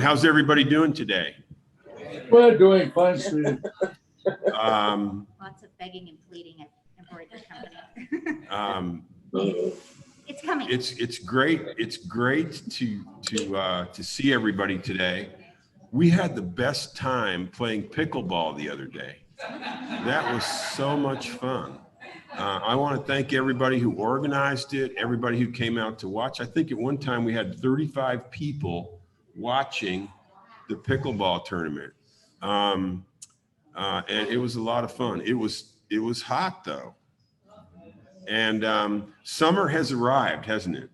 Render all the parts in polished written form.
How's everybody doing today? We're doing fine, sweetie. Lots of begging and pleading at embroidery company. It's coming. It's great. It's great to see everybody today. We had the best time playing pickleball the other day. That was so much fun. I want to thank everybody who organized it, everybody who came out to watch. I think at one time we had 35 people watching the pickleball tournament. And it was a lot of fun. It was hot though. And summer has arrived, hasn't it?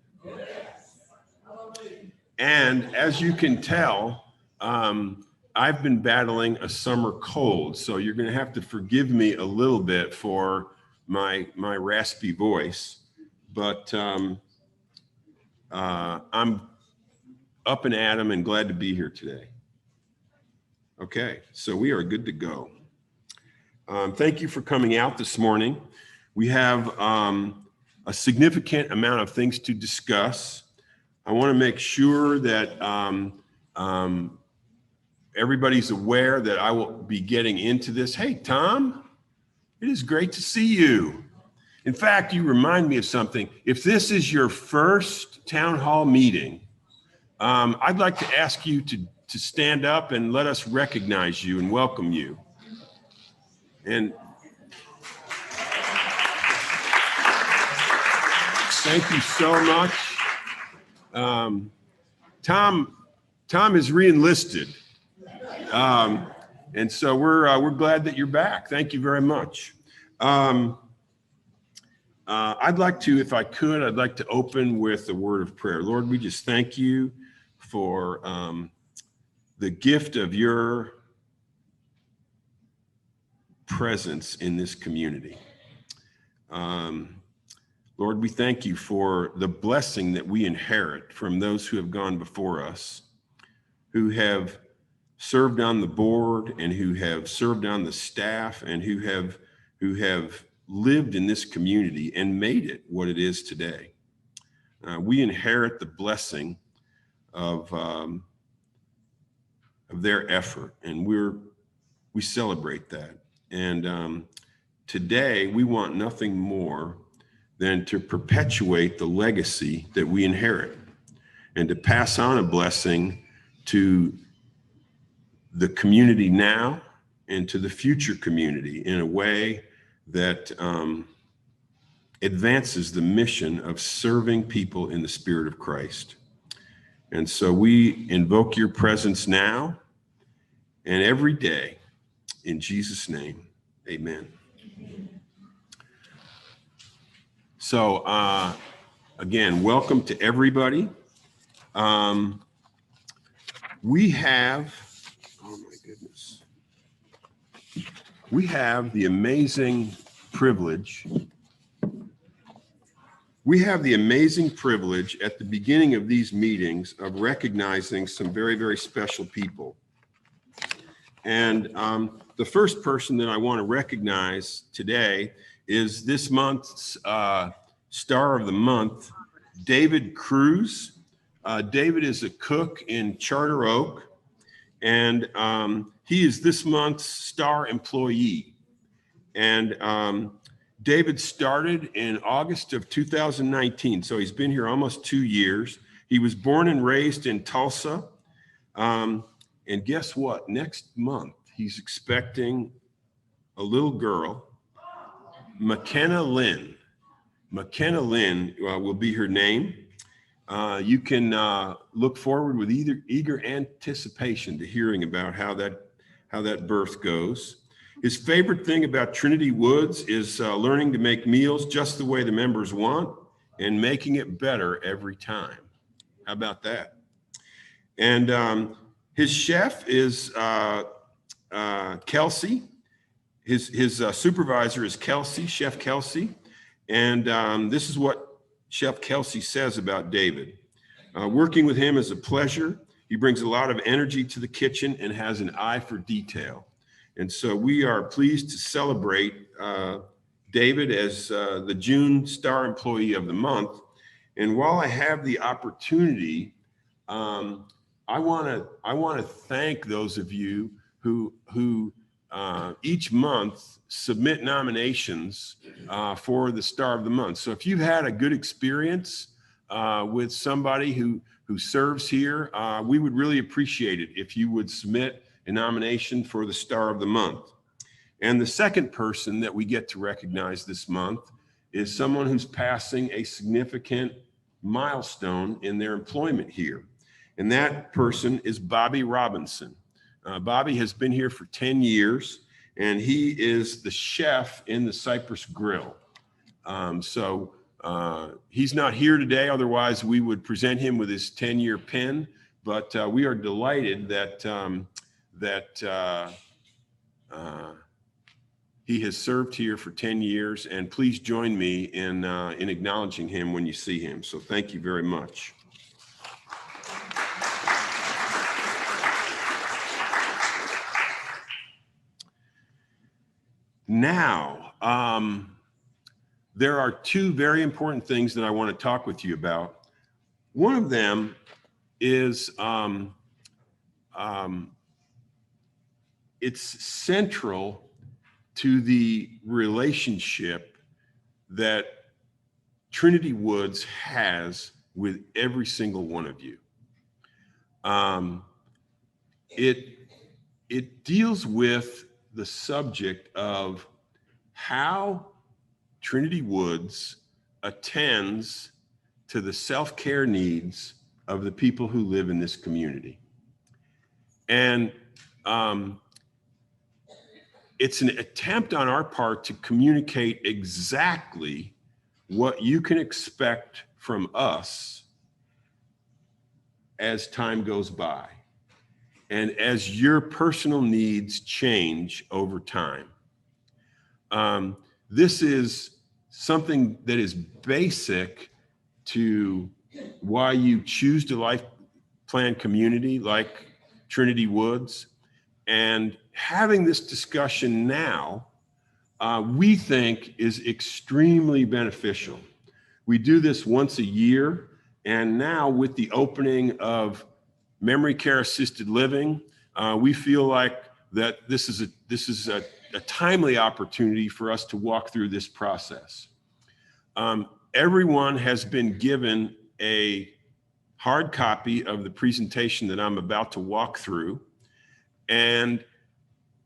And as you can tell, I've been battling a summer cold, so you're going to have to forgive me a little bit for my raspy voice, but I'm up and at 'em and glad to be here today. Okay, so we are good to go. Thank you for coming out this morning. We have a significant amount of things to discuss. I want to make sure that everybody's aware that I will be getting into this. Hey, Tom, it is great to see you. In fact, you remind me of something. If this is your first town hall meeting, I'd like to ask you to stand up and let us recognize you and welcome you. And thank you so much. Tom is re-enlisted. And so we're glad that you're back. Thank you very much. I'd like to, if I could, I'd like to open with a word of prayer. Lord, we just thank you for the gift of your presence in this community. Lord, we thank you for the blessing that we inherit from those who have gone before us, who have served on the board and who have served on the staff and who have lived in this community and made it what it is today. We inherit the blessing of their effort, and we celebrate that. And today we want nothing more than to perpetuate the legacy that we inherit and to pass on a blessing to the community now and to the future community in a way that advances the mission of serving people in the Spirit of Christ. And so we invoke your presence now and every day in Jesus' name, amen. So again, welcome to everybody. We have, oh my goodness, we have the amazing privilege. We have the amazing privilege at the beginning of these meetings of recognizing some very, very special people. And the first person that I want to recognize today is this month's Star of the Month, David Cruz. David is a cook in Charter Oak, and he is this month's star employee. And David started in August of 2019, so he's been here almost 2 years. He was born and raised in Tulsa. And guess what? Next month, he's expecting a little girl, McKenna Lynn. McKenna Lynn will be her name. You can look forward with eager anticipation to hearing about how that birth goes. His favorite thing about Trinity Woods is learning to make meals just the way the members want and making it better every time. How about that? And his chef is Kelsey. His supervisor is Kelsey, Chef Kelsey. And this is what Chef Kelsey says about David. Working with him is a pleasure. He brings a lot of energy to the kitchen and has an eye for detail. And so we are pleased to celebrate David as the June Star Employee of the Month. And while I have the opportunity, I want to thank those of you who each month submit nominations for the Star of the Month. So if you've had a good experience with somebody who serves here, we would really appreciate it if you would submit a nomination for the Star of the Month. And the second person that we get to recognize this month is someone who's passing a significant milestone in their employment here. And that person is Bobby Robinson. Bobby has been here for 10 years, and he is the chef in the Cypress Grill. He's not here today, otherwise we would present him with his 10-year pin, but we are delighted that he has served here for 10 years, and please join me in acknowledging him when you see him. So thank you very much. Now, there are two very important things that I want to talk with you about. One of them is it's central to the relationship that Trinity Woods has with every single one of you. It deals with the subject of how Trinity Woods attends to the self-care needs of the people who live in this community. And it's an attempt on our part to communicate exactly what you can expect from us as time goes by and as your personal needs change over time. This is something that is basic to why you choose to life plan community like Trinity Woods. And having this discussion now, we think is extremely beneficial. We do this once a year, and now with the opening of memory care assisted living, we feel like that this is a timely opportunity for us to walk through this process. Everyone has been given a hard copy of the presentation that I'm about to walk through. And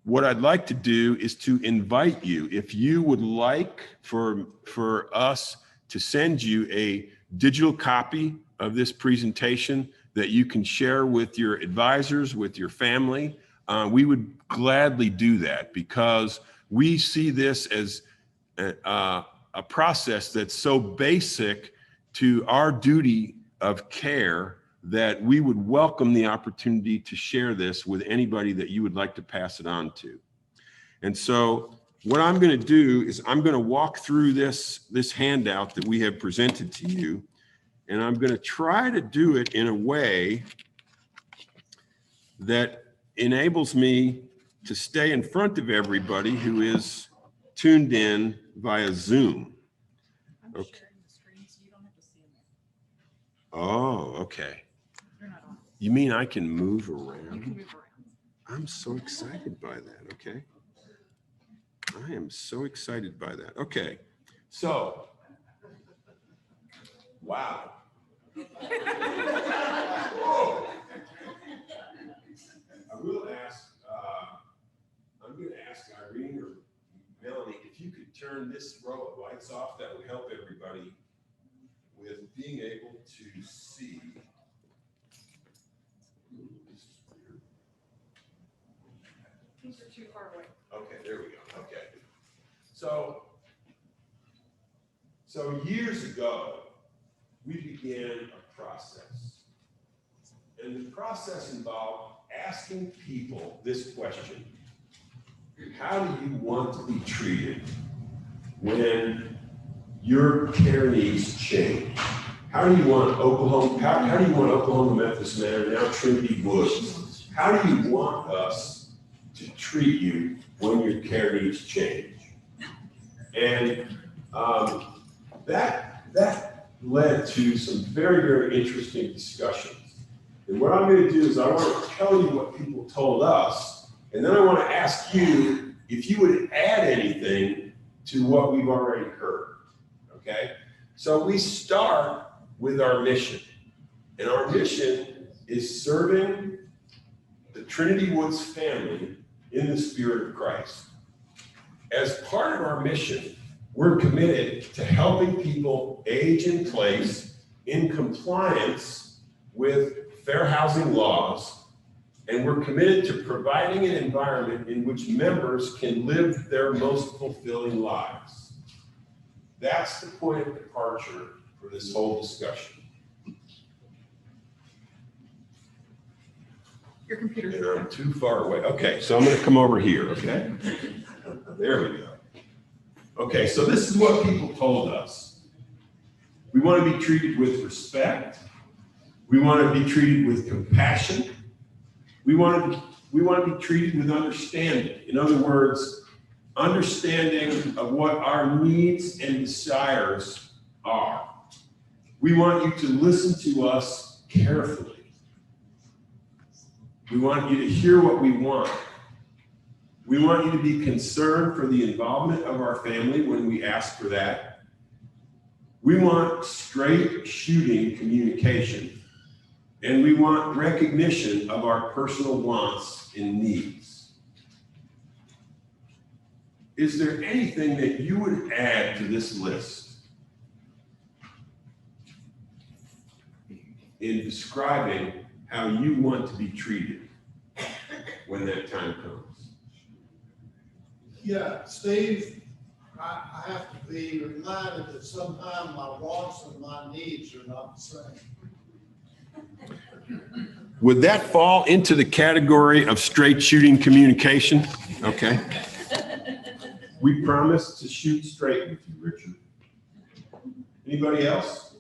what I'd like to do is to invite you, if you would like for us to send you a digital copy of this presentation that you can share with your advisors, with your family, we would gladly do that, because we see this as a process that's so basic to our duty of care that we would welcome the opportunity to share this with anybody that you would like to pass it on to. And so what I'm going to do is I'm going to walk through this handout that we have presented to you, and I'm going to try to do it in a way that enables me to stay in front of everybody who is tuned in via Zoom. Okay. Oh, okay. You mean I can move around? You can move around. I'm so excited by that. Okay. I am so excited by that. Okay. So, wow. Whoa. I'm going to ask Irene or Melanie if you could turn this row of lights off. That would help everybody with being able to see. These are too far away. Okay, there we go. Okay. So years ago, we began a process. And the process involved asking people this question: how do you want to be treated when your care needs change? How do you want Oklahoma Memphis Man, now Trinity Woods, how do you want us to treat you when your care needs change? And that led to some very, very interesting discussions. And what I'm going to do is I want to tell you what people told us, and then I want to ask you if you would add anything to what we've already heard, okay? So we start with our mission, and our mission is serving the Trinity Woods family in the Spirit of Christ. As part of our mission, we're committed to helping people age in place in compliance with fair housing laws, and we're committed to providing an environment in which members can live their most fulfilling lives. That's the point of departure for this whole discussion. Your computer's. And I'm too far away. Okay, so I'm going to come over here, okay? There we go. Okay, so this is what people told us. We want to be treated with respect. We want to be treated with compassion. We want to be treated with understanding. In other words, understanding of what our needs and desires are. We want you to listen to us carefully. We want you to hear what we want. We want you to be concerned for the involvement of our family when we ask for that. We want straight shooting communication. And we want recognition of our personal wants and needs. Is there anything that you would add to this list in describing how you want to be treated when that time comes? Yeah, Steve, I have to be reminded that sometimes my wants and my needs are not the same. Would that fall into the category of straight shooting communication? Okay. We promise to shoot straight with you, Richard. Anybody else?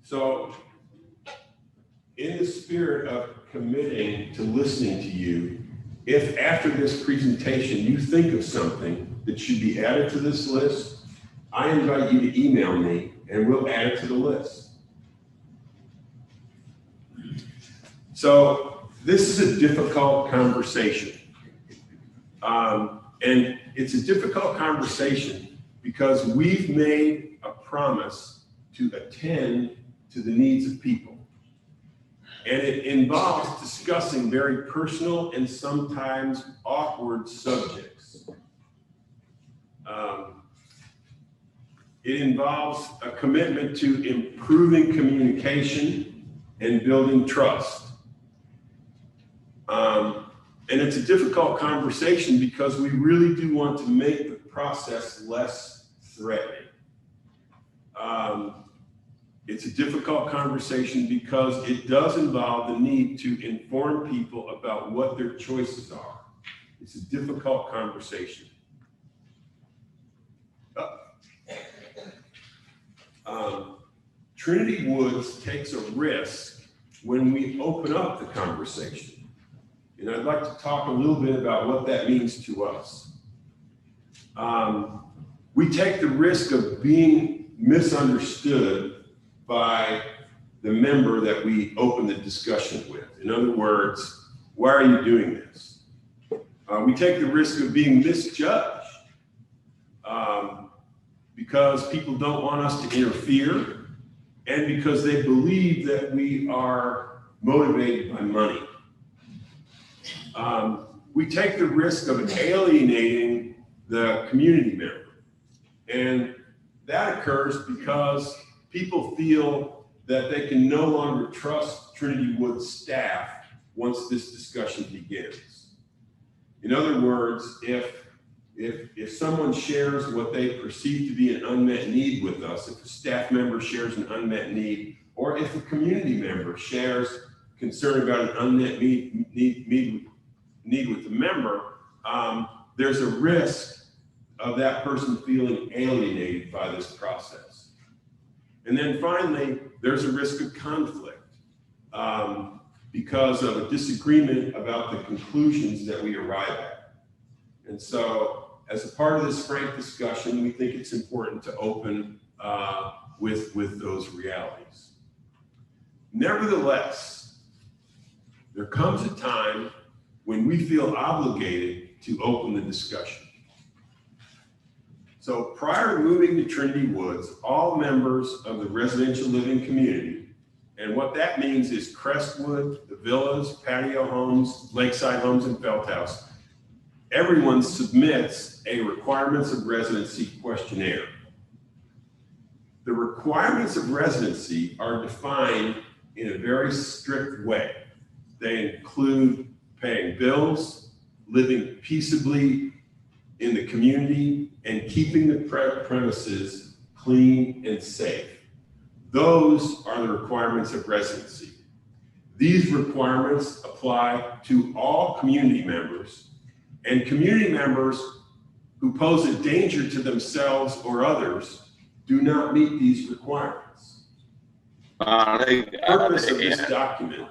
So, in the spirit of committing to listening to you, if after this presentation you think of something that should be added to this list, I invite you to email me and we'll add it to the list. So this is a difficult conversation. And it's a difficult conversation because we've made a promise to attend to the needs of people. And it involves discussing very personal and sometimes awkward subjects. It involves a commitment to improving communication and building trust. And it's a difficult conversation because we really do want to make the process less threatening. It's a difficult conversation because it does involve the need to inform people about what their choices are. It's a difficult conversation. Trinity Woods takes a risk when we open up the conversation. And I'd like to talk a little bit about what that means to us. We take the risk of being misunderstood by the member that we open the discussion with. In other words, why are you doing this? We take the risk of being misjudged because people don't want us to interfere and because they believe that we are motivated by money. We take the risk of alienating the community member. And that occurs because people feel that they can no longer trust Trinity Woods staff once this discussion begins. In other words, if someone shares what they perceive to be an unmet need with us, if a staff member shares an unmet need, or if a community member shares concern about an unmet need with the member, there's a risk of that person feeling alienated by this process. And then finally, there's a risk of conflict because of a disagreement about the conclusions that we arrive at. And so as a part of this frank discussion, we think it's important to open with those realities. Nevertheless, there comes a time when we feel obligated to open the discussion. So prior to moving to Trinity Woods, all members of the residential living community, and what that means is Crestwood, the villas, patio homes, lakeside homes, and Feldhouse, everyone submits a requirements of residency questionnaire. The requirements of residency are defined in a very strict way. They include paying bills, living peaceably in the community, and keeping the premises clean and safe. Those are the requirements of residency. These requirements apply to all community members, and community members who pose a danger to themselves or others do not meet these requirements. The purpose of this document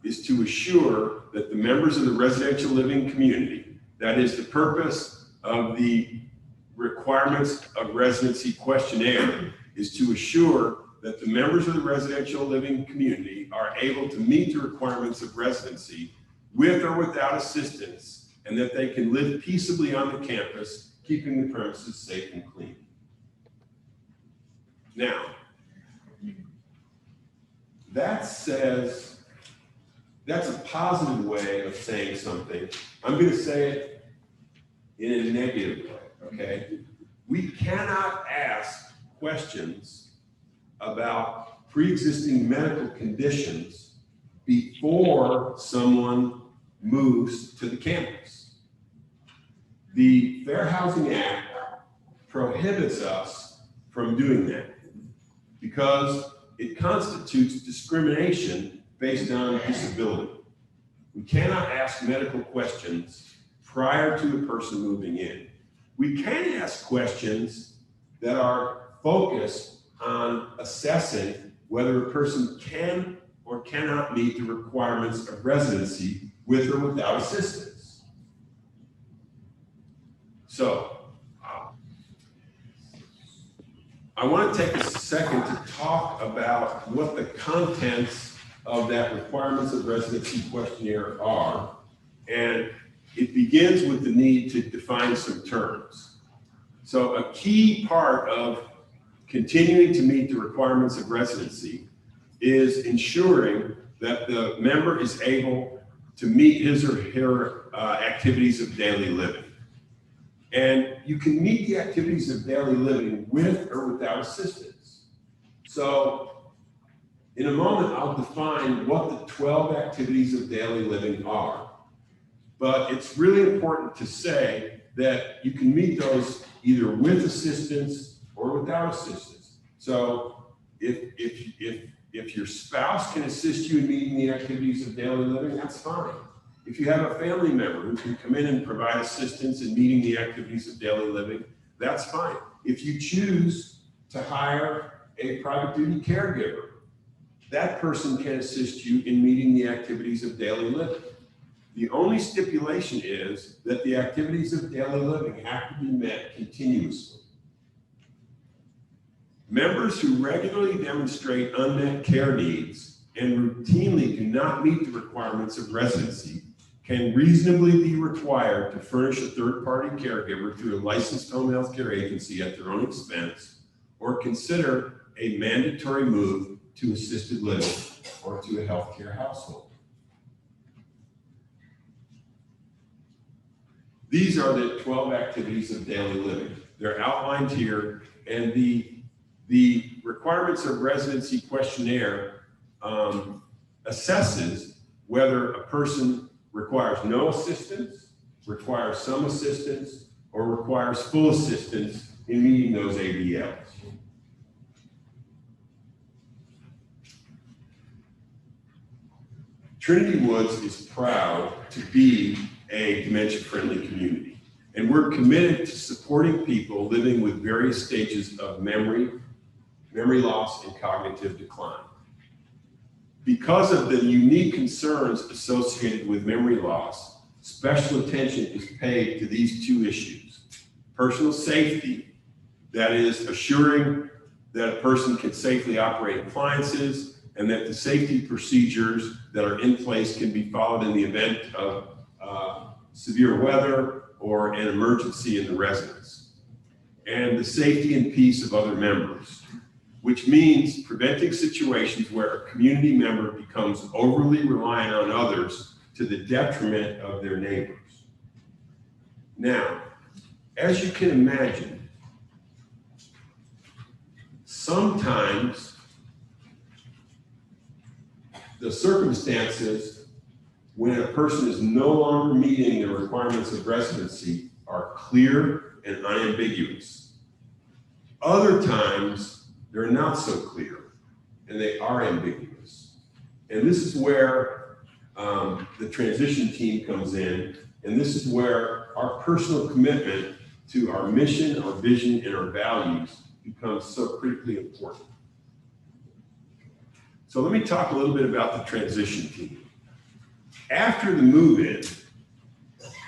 is to assure that the members of the residential living community, that is the purpose of the requirements of residency questionnaire, is to assure that the members of the residential living community are able to meet the requirements of residency with or without assistance, and that they can live peaceably on the campus, keeping the premises safe and clean. Now, that's a positive way of saying something. I'm going to say it in a negative way, okay? We cannot ask questions about pre-existing medical conditions before someone moves to the campus. The Fair Housing Act prohibits us from doing that because it constitutes discrimination based on disability. We cannot ask medical questions prior to a person moving in. We can ask questions that are focused on assessing whether a person can or cannot meet the requirements of residency with or without assistance. So, I want to take a second to talk about what the contents of that requirements of residency questionnaire are. And it begins with the need to define some terms. So a key part of continuing to meet the requirements of residency is ensuring that the member is able to meet his or her activities of daily living. And you can meet the activities of daily living with or without assistance. So in a moment, I'll define what the 12 activities of daily living are. But it's really important to say that you can meet those either with assistance or without assistance. So if your spouse can assist you in meeting the activities of daily living, that's fine. If you have a family member who can come in and provide assistance in meeting the activities of daily living, that's fine. If you choose to hire a private duty caregiver, that person can assist you in meeting the activities of daily living. The only stipulation is that the activities of daily living have to be met continuously. Members who regularly demonstrate unmet care needs and routinely do not meet the requirements of residency can reasonably be required to furnish a third-party caregiver through a licensed home health care agency at their own expense, or consider a mandatory move to assisted living or to a healthcare household. These are the 12 activities of daily living. They're outlined here, and the requirements of residency questionnaire assesses whether a person requires no assistance, requires some assistance, or requires full assistance in meeting those ADLs. Trinity Woods is proud to be a dementia-friendly community, and we're committed to supporting people living with various stages of memory loss, and cognitive decline. Because of the unique concerns associated with memory loss, special attention is paid to these two issues. personal safety, that is assuring that a person can safely operate appliances and that the safety procedures that are in place can be followed in the event of severe weather or an emergency in the residence, and the safety and peace of other members, which means preventing situations where a community member becomes overly reliant on others to the detriment of their neighbors. Now, as you can imagine, sometimes the circumstances when a person is no longer meeting the requirements of residency are clear and unambiguous. Other times, they're not so clear and they are ambiguous. And this is where the transition team comes in, and this is where our personal commitment to our mission, our vision, and our values becomes so critically important. So let me talk a little bit about the transition team. After the move-in,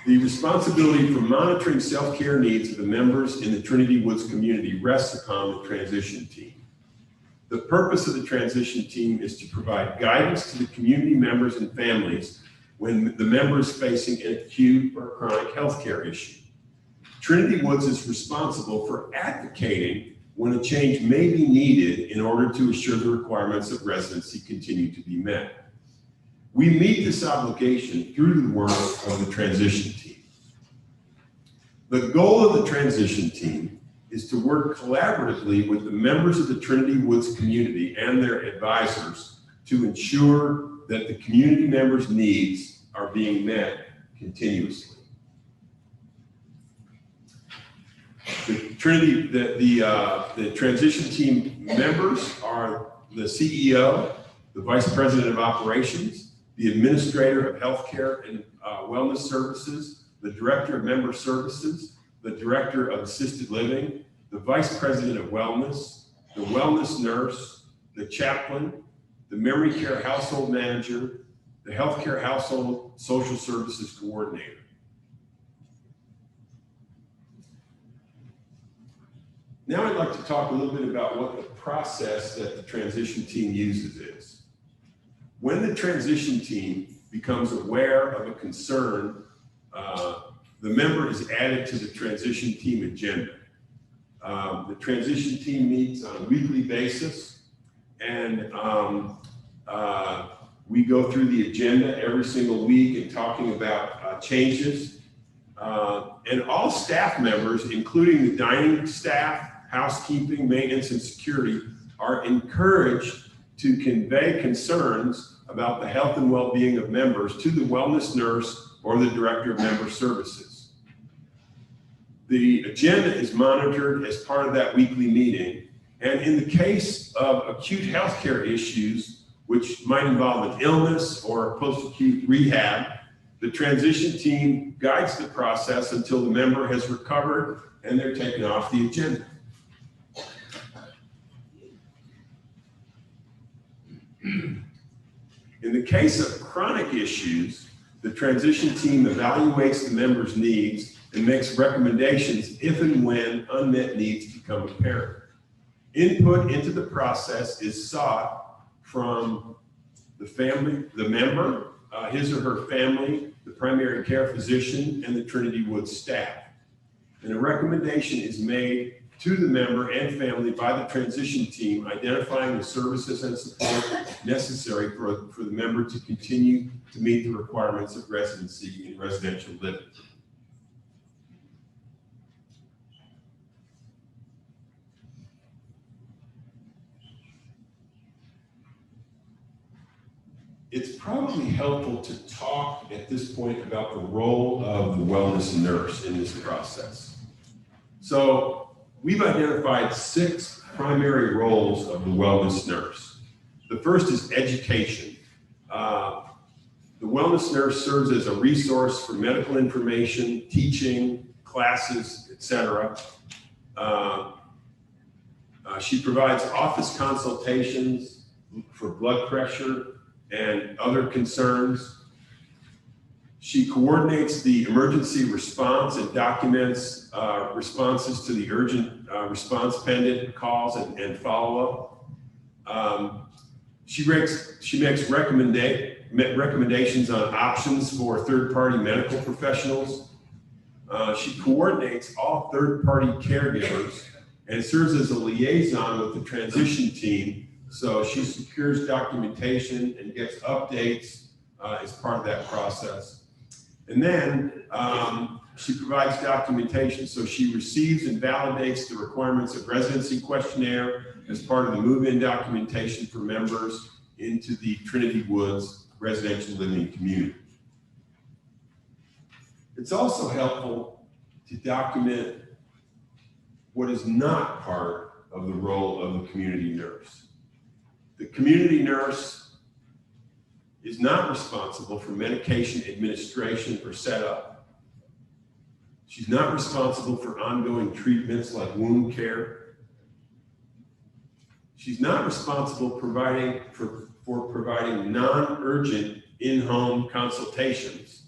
the responsibility for monitoring self-care needs of the members in the Trinity Woods community rests upon the transition team. The purpose of the transition team is to provide guidance to the community members and families when the member is facing an acute or chronic healthcare issue. Trinity Woods is responsible for advocating when a change may be needed in order to assure the requirements of residency continue to be met. We meet this obligation through the work of the transition team. The goal of the transition team is to work collaboratively with the members of the Trinity Woods community and their advisors to ensure that the community members' needs are being met continuously. The transition team members are the CEO, the Vice President of Operations, the Administrator of Healthcare and Wellness Services, the Director of Member Services, the Director of Assisted Living, the Vice President of Wellness, the Wellness Nurse, the Chaplain, the Memory Care Household Manager, the Healthcare Household Social Services Coordinator. Now I'd like to talk a little bit about what the process that the transition team uses is. When the transition team becomes aware of a concern, the member is added to the transition team agenda. The transition team meets on a weekly basis, and we go through the agenda every single week and talking about changes. And all staff members, including the dining staff, housekeeping, maintenance, and security, are encouraged to convey concerns about the health and well-being of members to the wellness nurse or the Director of Member Services. The agenda is monitored as part of that weekly meeting, and in the case of acute healthcare issues, which might involve an illness or post-acute rehab, the transition team guides the process until the member has recovered and they're taken off the agenda. In the case of chronic issues, the transition team evaluates the member's needs and makes recommendations if and when unmet needs become apparent. Input into the process is sought from the family, the member, his or her family, the primary care physician, and the Trinity Woods staff. And a recommendation is made to the member and family by the transition team, identifying the services and support necessary for the member to continue to meet the requirements of residency in residential living. It's probably helpful to talk at this point about the role of the wellness nurse in this process. So we've identified 6 primary roles of the wellness nurse. The first is education. The wellness nurse serves as a resource for medical information, teaching, classes, etc. She provides office consultations for blood pressure and other concerns. She coordinates the emergency response and documents responses to the urgent response pendant calls and follow-up. She makes recommendations on options for third-party medical professionals. She coordinates all third-party caregivers and serves as a liaison with the transition team. So she secures documentation and gets updates as part of that process. And then she provides documentation. So she receives and validates the requirements of residency questionnaire as part of the move-in documentation for members into the Trinity Woods residential living community. It's also helpful to document what is not part of the role of the community nurse. The community nurse is not responsible for medication administration or setup. She's not responsible for ongoing treatments like wound care. She's not responsible for providing non-urgent in-home consultations.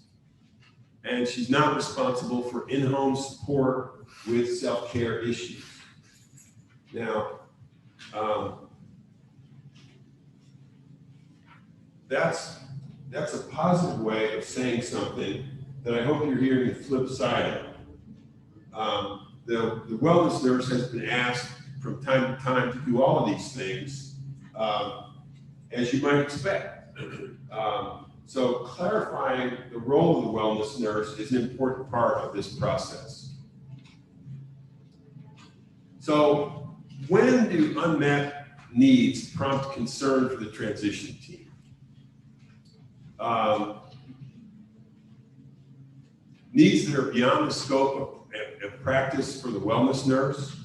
And she's not responsible for in-home support with self-care issues. Now, that's a positive way of saying something that I hope you're hearing the flip side of. The wellness nurse has been asked from time to time to do all of these things, as you might expect. So clarifying the role of the wellness nurse is an important part of this process. So when do unmet needs prompt concern for the transition team? Needs that are beyond the scope of practice for the wellness nurse,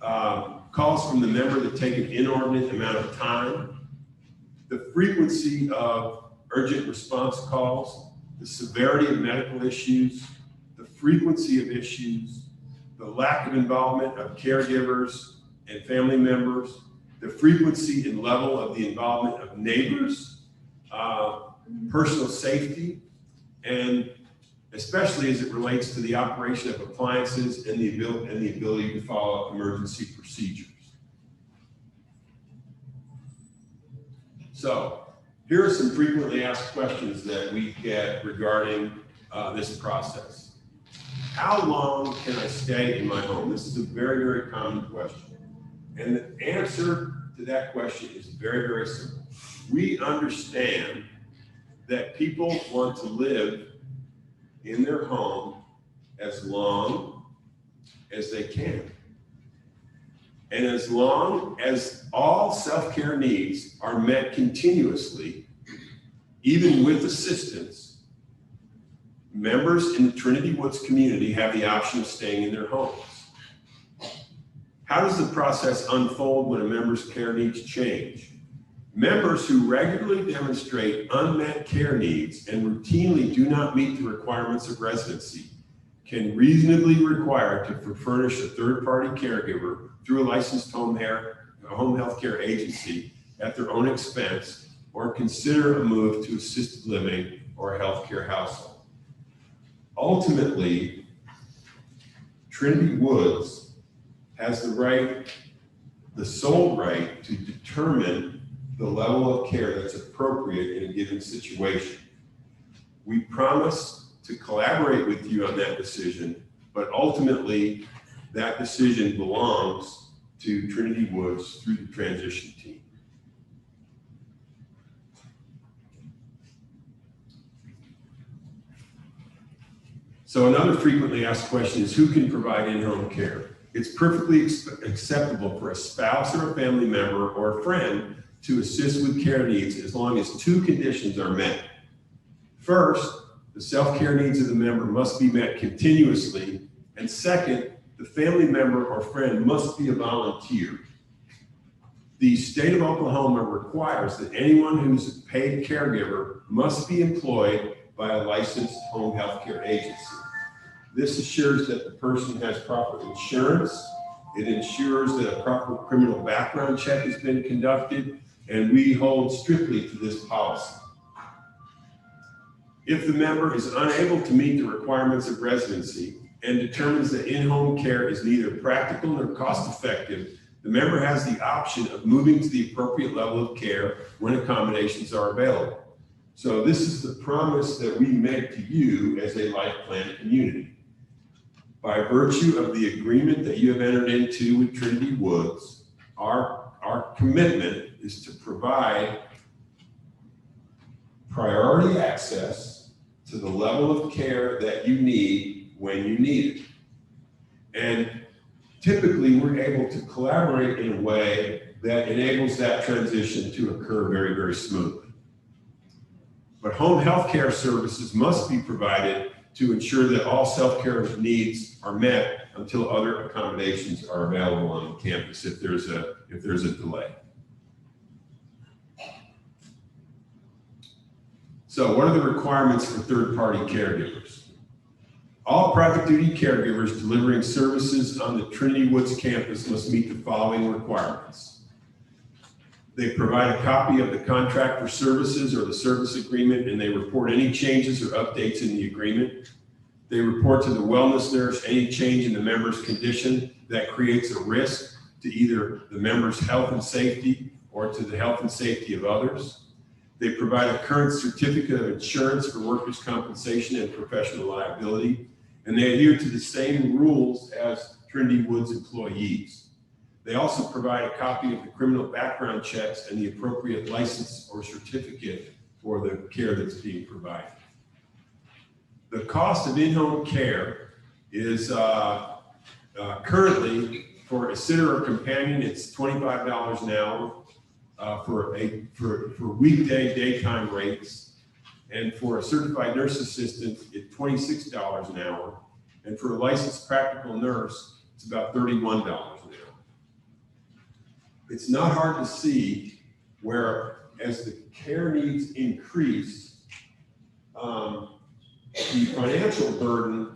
calls from the member that take an inordinate amount of time, the frequency of urgent response calls, the severity of medical issues, the frequency of issues, the lack of involvement of caregivers and family members, the frequency and level of the involvement of neighbors, personal safety, and especially as it relates to the operation of appliances and the ability to follow emergency procedures. So here are some frequently asked questions that we get regarding this process. How long can I stay in my home? This is a very, very common question. And the answer to that question is very, very simple. We understand that people want to live in their home as long as they can. And as long as all self-care needs are met continuously, even with assistance, members in the Trinity Woods community have the option of staying in their homes. How does the process unfold when a member's care needs change? Members who regularly demonstrate unmet care needs and routinely do not meet the requirements of residency can reasonably require to furnish a third-party caregiver through a licensed home health care agency at their own expense, or consider a move to assisted living or a healthcare household. Ultimately, Trinity Woods has the sole right to determine the level of care that's appropriate in a given situation. We promise to collaborate with you on that decision, but ultimately that decision belongs to Trinity Woods through the transition team. So another frequently asked question is, who can provide in-home care? It's perfectly acceptable for a spouse or a family member or a friend to assist with care needs as long as two conditions are met. First, the self-care needs of the member must be met continuously. And second, the family member or friend must be a volunteer. The state of Oklahoma requires that anyone who's a paid caregiver must be employed by a licensed home health care agency. This assures that the person has proper insurance. It ensures that a proper criminal background check has been conducted, and we hold strictly to this policy. If the member is unable to meet the requirements of residency and determines that in-home care is neither practical nor cost-effective, the member has the option of moving to the appropriate level of care when accommodations are available. So this is the promise that we make to you as a life plan community. By virtue of the agreement that you have entered into with Trinity Woods, our commitment is to provide priority access to the level of care that you need when you need it. And typically we're able to collaborate in a way that enables that transition to occur very, very smoothly. But home health care services must be provided to ensure that all self-care needs are met until other accommodations are available on the campus if there's a delay. So what are the requirements for third-party caregivers? All private duty caregivers delivering services on the Trinity Woods campus must meet the following requirements. They provide a copy of the contract for services or the service agreement, and they report any changes or updates in the agreement. They report to the wellness nurse any change in the member's condition that creates a risk to either the member's health and safety or to the health and safety of others. They provide a current certificate of insurance for workers' compensation and professional liability, and they adhere to the same rules as Trinity Woods employees. They also provide a copy of the criminal background checks and the appropriate license or certificate for the care that's being provided. The cost of in-home care is currently for a sitter or companion, it's $25 an hour. For weekday daytime rates, and for a certified nurse assistant, it's $26 an hour, and for a licensed practical nurse, it's about $31 an hour. It's not hard to see where, as the care needs increase, the financial burden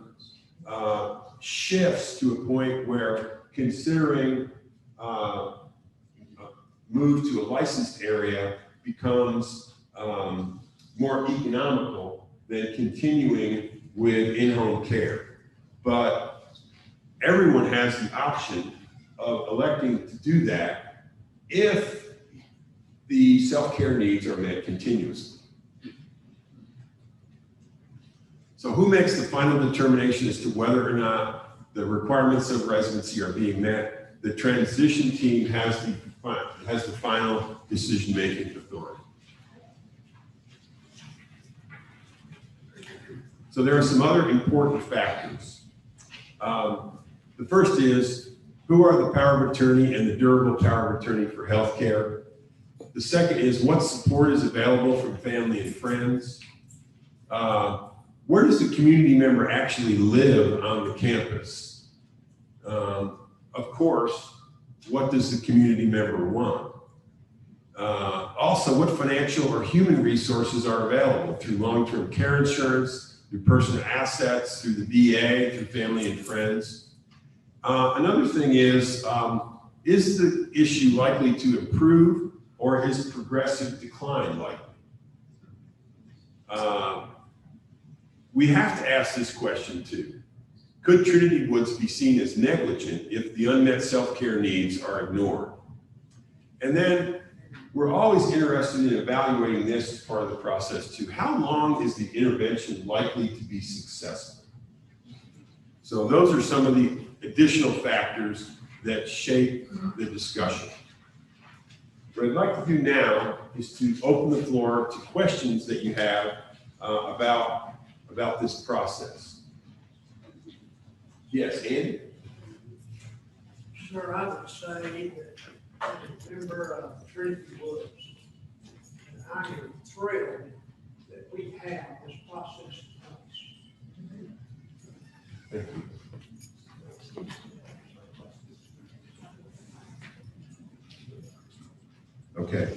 shifts to a point where considering move to a licensed area becomes more economical than continuing with in-home care. But everyone has the option of electing to do that if the self-care needs are met continuously. So who makes the final determination as to whether or not the requirements of residency are being met? The transition team has the final decision-making authority. So there are some other important factors. The first is, who are the power of attorney and the durable power of attorney for healthcare? The second is, what support is available from family and friends? Where does the community member actually live on the campus? Of course, what does the community member want? Also, what financial or human resources are available through long-term care insurance, through personal assets, through the VA, through family and friends? Another thing is the issue likely to improve, or is progressive decline likely? We have to ask this question too. Could Trinity Woods be seen as negligent if the unmet self-care needs are ignored? And then we're always interested in evaluating this as part of the process too. How long is the intervention likely to be successful? So those are some of the additional factors that shape the discussion. What I'd like to do now is to open the floor to questions that you have about this process. Yes, Andy? Sir, I would say that as a member of Trinity Woods, and I am thrilled that we have this process in place. Thank you. Okay.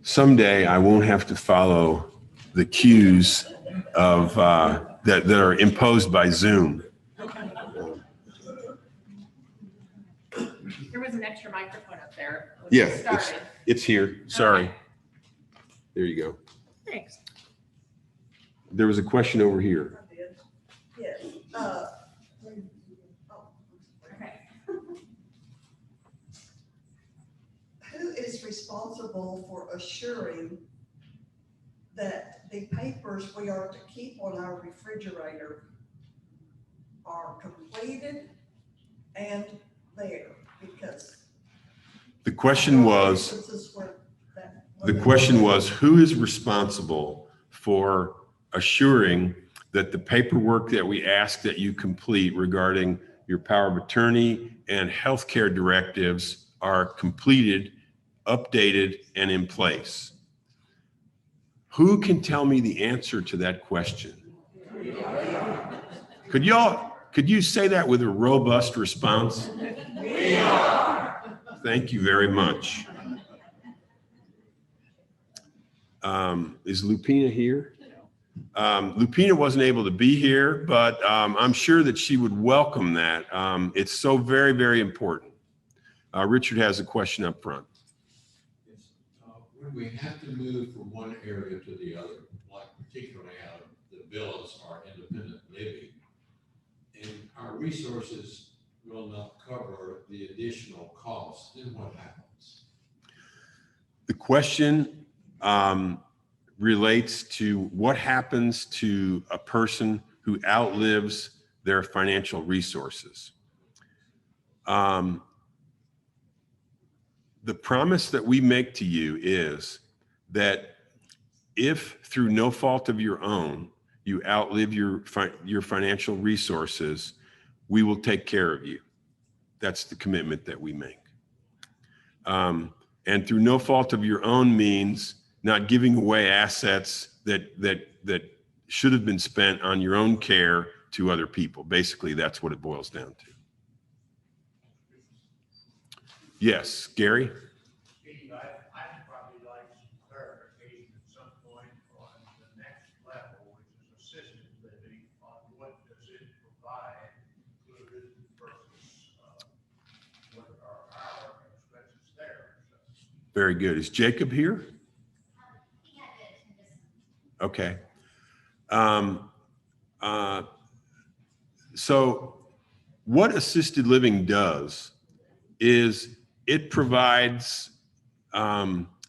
Someday I won't have to follow the cues of that are imposed by Zoom. There was an extra microphone up there. when Yeah, we started. it's here. Sorry. Okay. There you go. Thanks. There was a question over here. I did. Yes, Okay. who is responsible for assuring that the papers we are to keep on our refrigerator are completed and there? Because The question was, instances where that- the question was, who is responsible for assuring that the paperwork that we ask that you complete regarding your power of attorney and healthcare directives are completed, updated, and in place? Who can tell me the answer to that question? Could you say that with a robust response? Thank you very much. Is Lupina here? Lupina wasn't able to be here, but I'm sure that she would welcome that. It's so very, very important. Richard has a question up front. When we have to move from one area to the other, like particularly out of the villas or independent living, and our resources will not cover the additional costs, then what happens? The question relates to what happens to a person who outlives their financial resources. The promise that we make to you is that if through no fault of your own, you outlive your financial resources, we will take care of you. That's the commitment that we make. And through no fault of your own means not giving away assets that should have been spent on your own care to other people. Basically, that's what it boils down to. Yes, Gary? Steve, I'd probably like some clarification at some point on the next level, which is assisted living, on what does it provide included versus what are our expenses there. Very good. Is Jacob here? Okay. So what assisted living does is it provides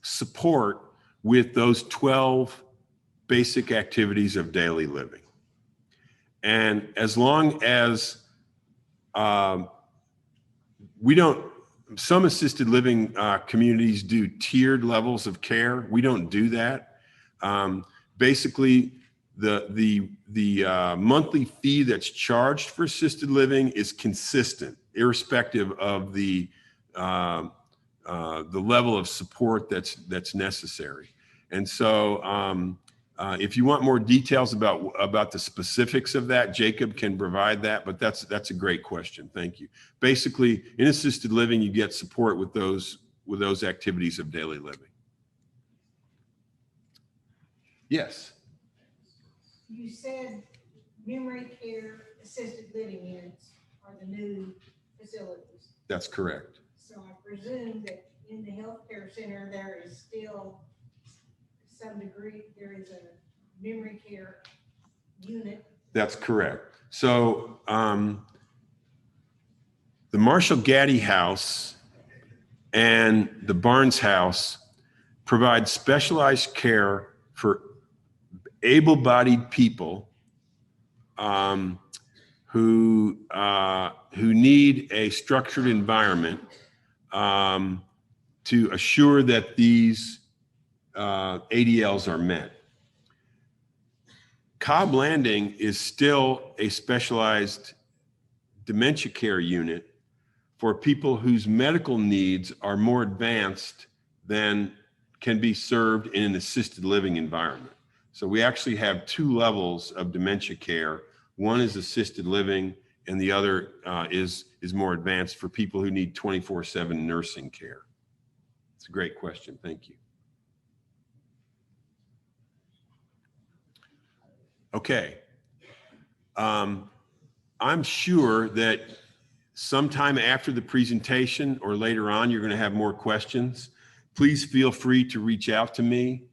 support with those 12 basic activities of daily living. And as long as some assisted living communities do tiered levels of care. We don't do that. Basically, the monthly fee that's charged for assisted living is consistent, irrespective of the level of support that's necessary. And so, if you want more details about the specifics of that, Jacob can provide that. But that's a great question. Thank you. Basically, in assisted living, you get support with those activities of daily living. Yes. You said memory care assisted living units are the new facilities. That's correct. So I presume that in the healthcare center, there is still some degree, there is a memory care unit. That's correct. So the Marshall Gaddy House and the Barnes House provide specialized care for able-bodied people who need a structured environment to assure that these ADLs are met. Cobb Landing is still a specialized dementia care unit for people whose medical needs are more advanced than can be served in an assisted living environment. So we actually have two levels of dementia care. One is assisted living, and the other is more advanced for people who need 24/7 nursing care. It's a great question. Thank you. Okay. I'm sure that sometime after the presentation or later on, you're going to have more questions. Please feel free to reach out to me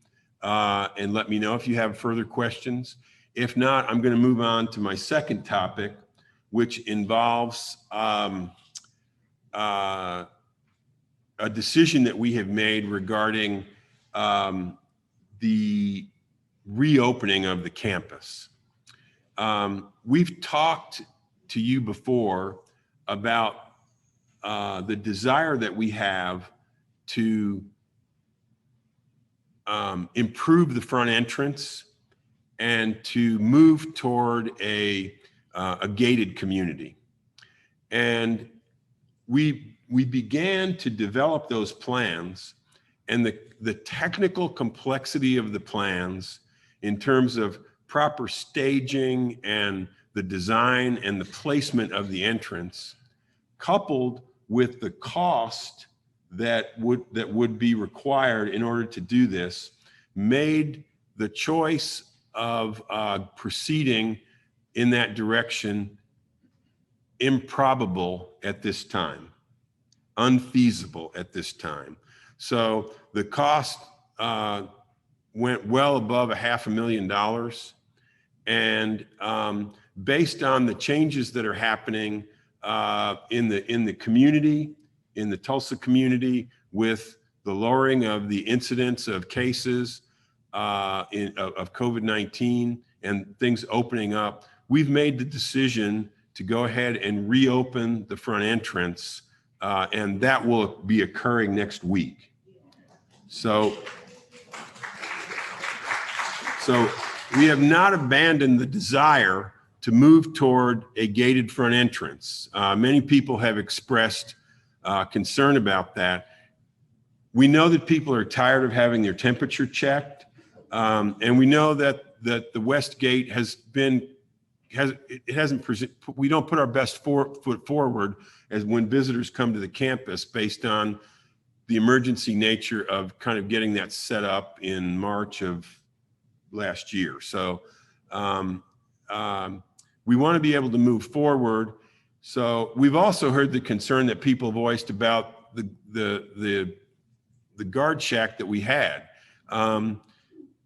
and let me know if you have further questions. If not, I'm going to move on to my second topic, which involves a decision that we have made regarding the reopening of the campus. We've talked to you before about the desire that we have to improve the front entrance and to move toward a gated community. And we began to develop those plans, and the technical complexity of the plans in terms of proper staging and the design and the placement of the entrance, coupled with the cost that would be required in order to do this, made the choice of proceeding in that direction improbable at this time, unfeasible at this time. So the cost went well above $500,000, and based on the changes that are happening in the community, in the Tulsa community, with the lowering of the incidence of cases of COVID-19 and things opening up, we've made the decision to go ahead and reopen the front entrance, and that will be occurring next week. So we have not abandoned the desire to move toward a gated front entrance. Many people have expressed concern about that. We know that people are tired of having their temperature checked, and we know that the West Gate we don't put our best foot forward as when visitors come to the campus based on the emergency nature of kind of getting that set up in March of last year. So we want to be able to move forward. So we've also heard the concern that people voiced about the guard shack that we had.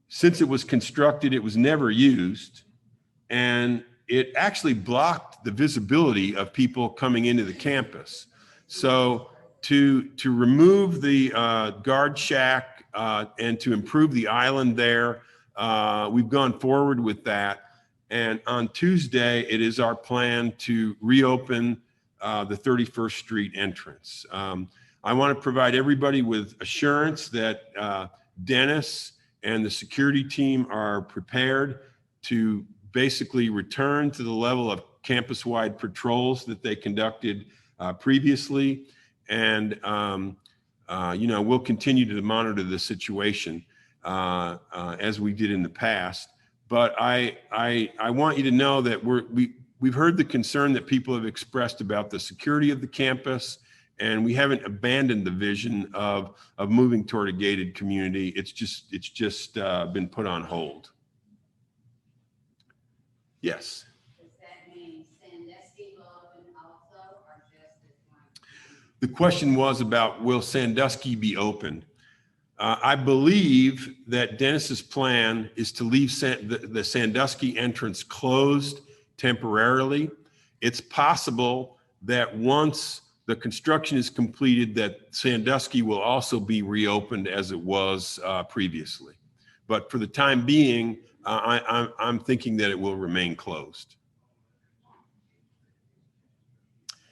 Since it was constructed, it was never used, and it actually blocked the visibility of people coming into the campus. So to remove the guard shack and to improve the island there, we've gone forward with that. And on Tuesday, it is our plan to reopen the 31st Street entrance. I want to provide everybody with assurance that Dennis and the security team are prepared to basically return to the level of campus-wide patrols that they conducted previously. And, we'll continue to monitor the situation as we did in the past. But I want you to know that we've heard the concern that people have expressed about the security of the campus, and we haven't abandoned the vision of moving toward a gated community. It's just been put on hold. Yes. Does that mean Sandusky will open also, or just this one? The question was about, will Sandusky be open? I believe that Dennis's plan is to leave the Sandusky entrance closed temporarily. It's possible that once the construction is completed, that Sandusky will also be reopened as it was previously. But for the time being, I'm thinking that it will remain closed.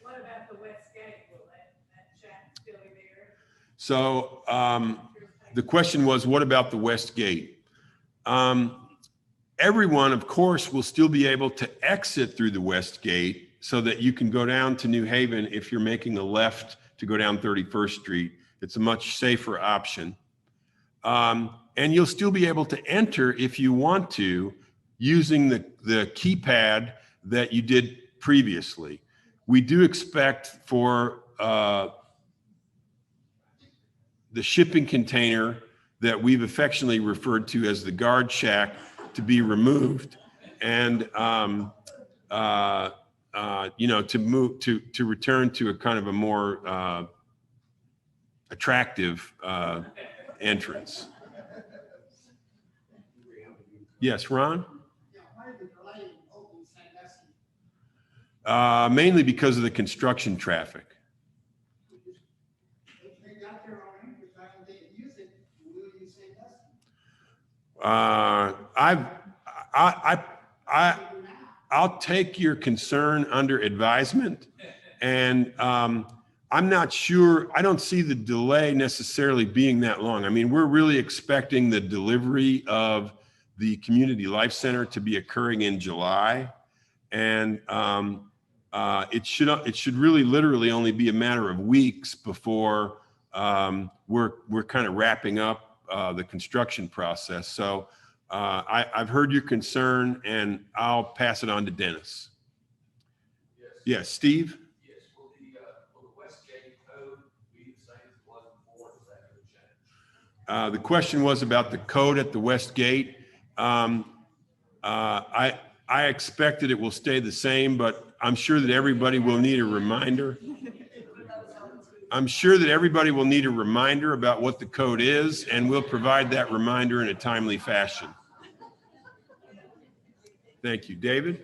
What about the West Gate? Will that shack still be there? So the question was, what about the West Gate? Everyone, of course, will still be able to exit through the West Gate so that you can go down to New Haven if you're making a left to go down 31st Street. It's a much safer option. And you'll still be able to enter if you want to using the keypad that you did previously. We do expect for the shipping container that we've affectionately referred to as the guard shack to be removed, and to return to a kind of a more attractive entrance. Yes, Ron? Mainly because of the construction traffic. I'll take your concern under advisement, and I'm not sure, I don't see the delay necessarily being that long. I mean, we're really expecting the delivery of the Community Life Center to be occurring in July. And it should really literally only be a matter of weeks before we're kind of wrapping up the construction process. So I've heard your concern, and I'll pass it on to Dennis. Yes, Steve? Yes, will the Westgate code be the same as it was before? Is that going to change? The question was about the code at the West Gate. I expected it will stay the same, but I'm sure that everybody will need a reminder. I'm sure that everybody will need a reminder about what the code is, and we'll provide that reminder in a timely fashion. Thank you. David?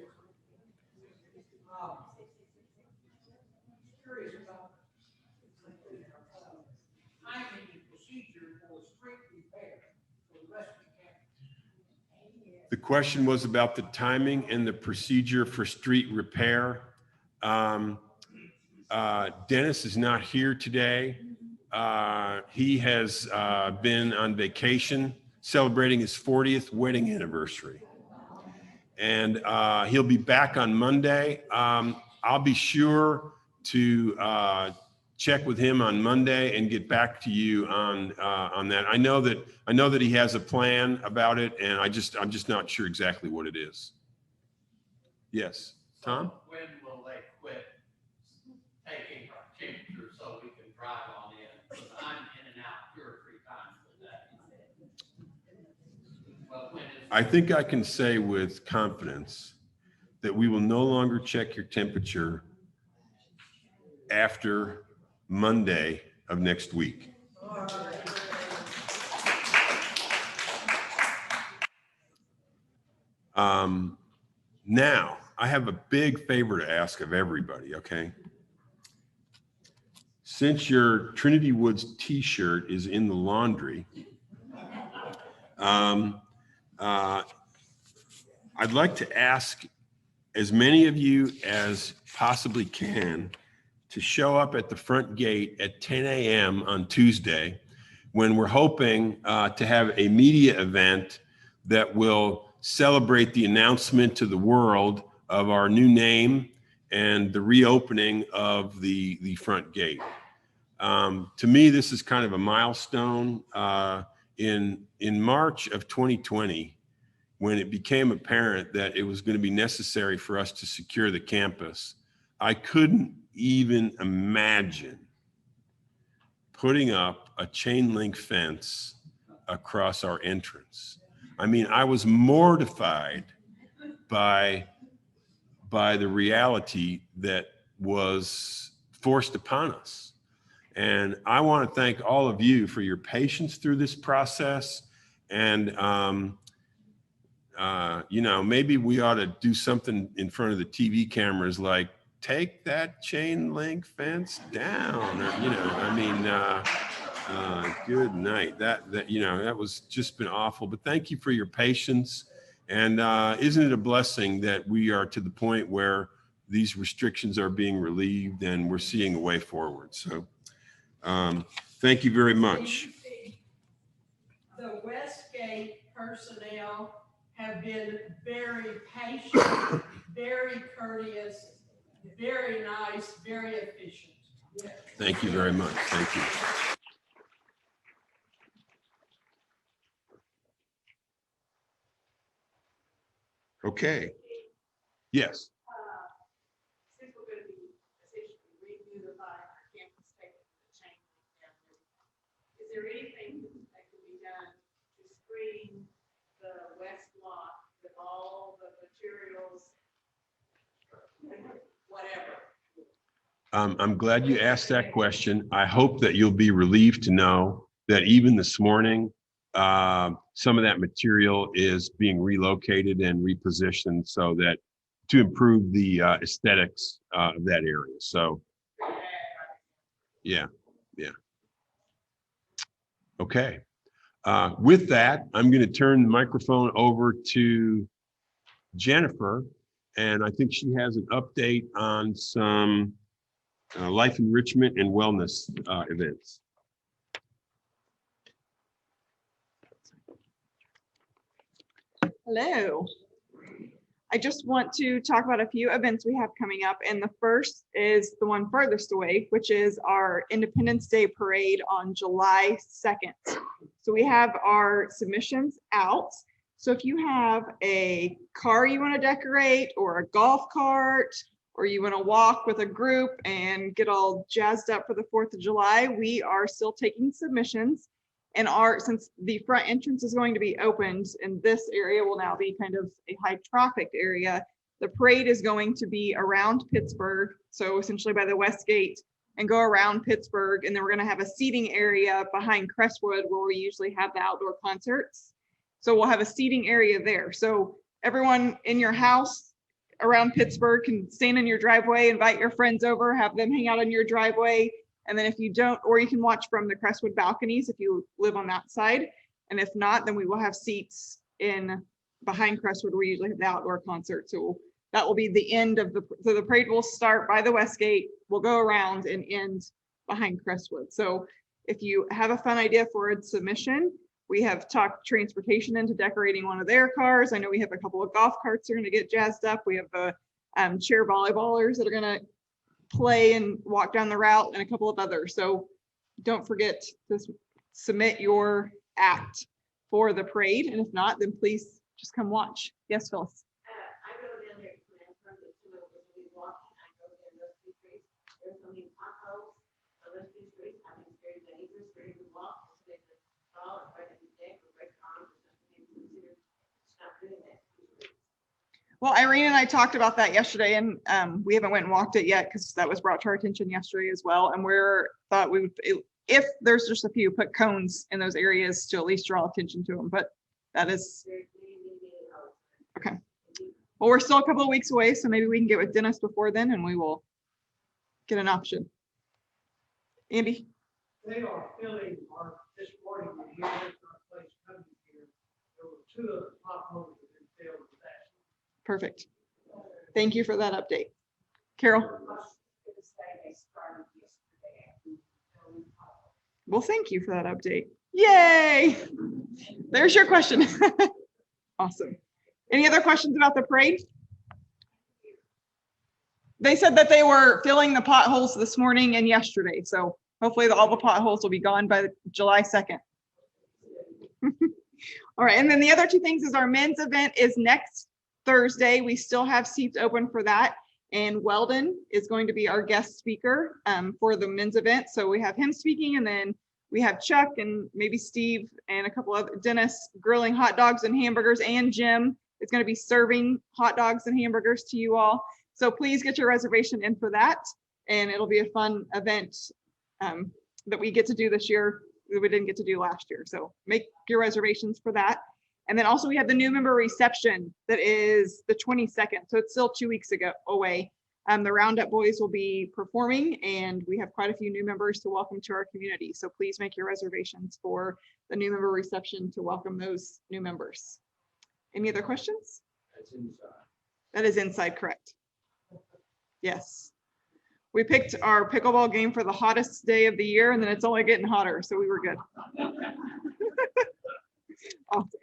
Curious about timing and procedure for street repair for the rest of the campus. The question was about the timing and the procedure for street repair. Dennis is not here today. He has been on vacation celebrating his 40th wedding anniversary. And he'll be back on Monday. I'll be sure to check with him on Monday and get back to you on that. I know that he has a plan about it, and I'm just not sure exactly what it is. Yes, Tom? When will they quit taking our temperature so we can drive on in? Because I'm in and out 2 or 3 times a day. Well, when is I think I can say with confidence that we will no longer check your temperature after Monday of next week. Now, I have a big favor to ask of everybody, okay? Since your Trinity Woods t-shirt is in the laundry, I'd like to ask as many of you as possibly can to show up at the front gate at 10 a.m. on Tuesday, when we're hoping to have a media event that will celebrate the announcement to the world of our new name and the reopening of the front gate. To me, this is kind of a milestone. In March of 2020, when it became apparent that it was going to be necessary for us to secure the campus, I couldn't even imagine putting up a chain link fence across our entrance. I mean, I was mortified by the reality that was forced upon us. And I want to thank all of you for your patience through this process. And, you know, maybe we ought to do something in front of the TV cameras, like take that chain link fence down, or, you know, I mean, good night. That, you know, that was just been awful, but thank you for your patience. And isn't it a blessing that we are to the point where these restrictions are being relieved and we're seeing a way forward. So thank you very much. The Westgate personnel have been very patient, very courteous, very nice, very efficient. Thank you very much. Thank you. Okay. Yes. Since we're going to be essentially reunifying our campus space with the chain link down there, is there anything that can be done to screen the west block with all the materials I'm glad you asked that question. I hope that you'll be relieved to know that even this morning, some of that material is being relocated and repositioned so that to improve the aesthetics of that area. So, yeah. Okay. With that, I'm going to turn the microphone over to Jennifer, and I think she has an update on some life enrichment and wellness events. Hello. I just want to talk about a few events we have coming up, and the first is the one furthest away, which is our Independence Day Parade on July 2nd. So we have our submissions out. So if you have a car you want to decorate, or a golf cart, or you want to walk with a group and get all jazzed up for the 4th of July, we are still taking submissions. And since the front entrance is going to be opened, and this area will now be kind of a high traffic area, the parade is going to be around Pittsburgh, so essentially by the West Gate, and go around Pittsburgh. And then we're going to have a seating area behind Crestwood where we usually have the outdoor concerts. So we'll have a seating area there. So everyone in your house around Pittsburgh can stand in your driveway, invite your friends over, have them hang out on your driveway. And then if you don't, or you can watch from the Crestwood balconies if you live on that side. And if not, then we will have seats in behind Crestwood. We usually have the outdoor concert. So that will be the end of so the parade will start by the West Gate. We'll go around and end behind Crestwood. So if you have a fun idea for a submission, we have talked transportation into decorating one of their cars. I know we have a couple of golf carts that are going to get jazzed up. We have the chair volleyballers that are going to play and walk down the route, and a couple of others. So don't forget to submit your act for the parade. And if not, then please just come watch. Yes, Phyllis. I go down there from the two of us, we walk, I go down those two streets. There's so many potholes on those two streets. I think it's very dangerous for you to walk. So they can fall or break a neck or break arms or something. Consider stop doing that. Well, Irene and I talked about that yesterday, and we haven't went and walked it yet because that was brought to our attention yesterday as well. And thought we would, if there's just a few, put cones in those areas to at least draw attention to them. But that is okay. Well, we're still a couple of weeks away, so maybe we can get with Dennis before then, and we will get an option. Andy? They are filling this morning, when here is our place coming here, there were 2 of the potholes that have been filled with that. Perfect. Thank you for that update. Carol? Well, thank you for that update. Yay! There's your question. Awesome. Any other questions about the parade? They said that they were filling the potholes this morning and yesterday. So hopefully all the potholes will be gone by July 2nd. All right. And then the other 2 things is our men's event is next Thursday. We still have seats open for that. And Weldon is going to be our guest speaker for the men's event. So we have him speaking, and then we have Chuck and maybe Steve and a couple of Dennis grilling hot dogs and hamburgers, and Jim is going to be serving hot dogs and hamburgers to you all. So please get your reservation in for that. And it'll be a fun event that we get to do this year that we didn't get to do last year. So make your reservations for that. And then also we have the new member reception that is the 22nd. So it's still 2 weeks away. The Roundup Boys will be performing, and we have quite a few new members to welcome to our community. So please make your reservations for the new member reception to welcome those new members. Any other questions? That's inside. That is inside, correct. Yes. We picked our pickleball game for the hottest day of the year, and then it's only getting hotter. So we were good. Awesome.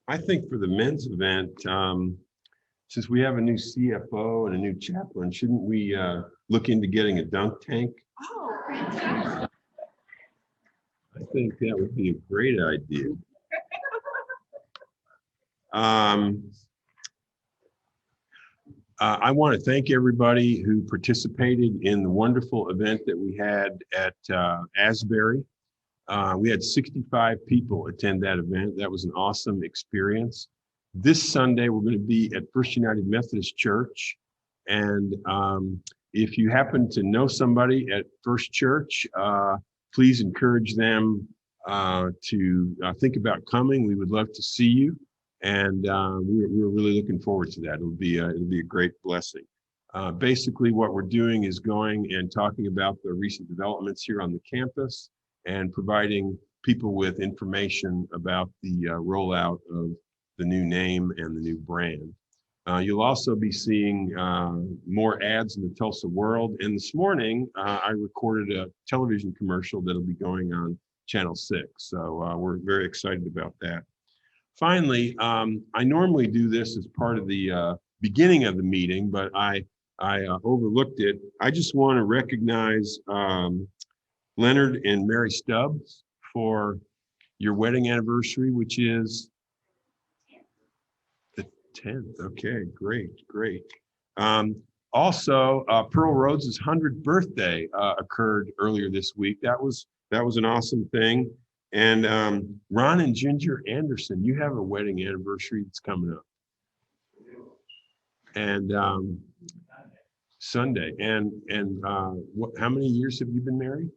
I think for the men's event, since we have a new CFO and a new chaplain, shouldn't we look into getting a dunk tank? Oh, I think that would be a great idea. I want to thank everybody who participated in the wonderful event that we had at Asbury. We had 65 people attend that event. That was an awesome experience. This Sunday, we're going to be at First United Methodist Church And if you happen to know somebody at First Church, please encourage them to think about coming. We would love to see you. And we're really looking forward to that. It'll be a great blessing. Basically, what we're doing is going and talking about the recent developments here on the campus and providing people with information about the rollout of the new name and the new brand. You'll also be seeing more ads in the Tulsa World. And this morning, I recorded a television commercial that'll be going on Channel 6. So we're very excited about that. Finally, I normally do this as part of the beginning of the meeting, but I overlooked it. I just want to recognize Leonard and Mary Stubbs for your wedding anniversary, which is the 10th. Okay, great. Also, Pearl Rhodes' 100th birthday occurred earlier this week. That was an awesome thing. And Ron and Ginger Anderson, you have a wedding anniversary that's coming up. And Sunday. And how many years have you been married?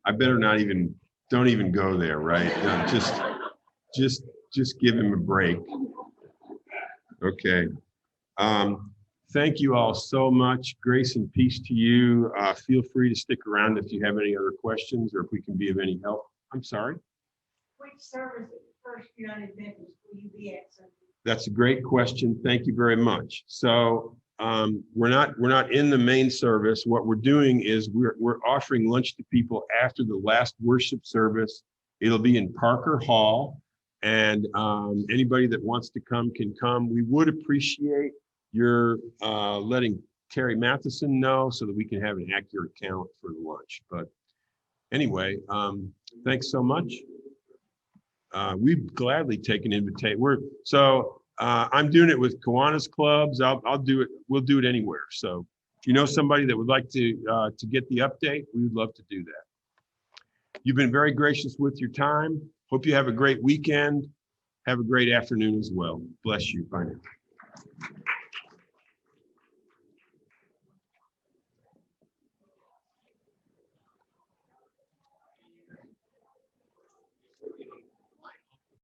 I better not even, don't even go there, right? No, just give him a break. Okay. Thank you all so much. Grace and peace to you. Feel free to stick around if you have any other questions or if we can be of any help. I'm sorry. Which service at First United Methodist will you be at Sunday? That's a great question. Thank you very much. So we're not in the main service. What we're doing is we're offering lunch to people after the last worship service. It'll be in Parker Hall, and anybody that wants to come can come. We would appreciate your letting Terry Matheson know so that we can have an accurate count for the lunch. But anyway, thanks so much. We'd gladly take an invitation. I'm doing it with Kiwanis clubs. I'll do it. We'll do it anywhere. So if you know somebody that would like to get the update, we would love to do that. You've been very gracious with your time. Hope you have a great weekend. Have a great afternoon as well. Bless you. Bye now.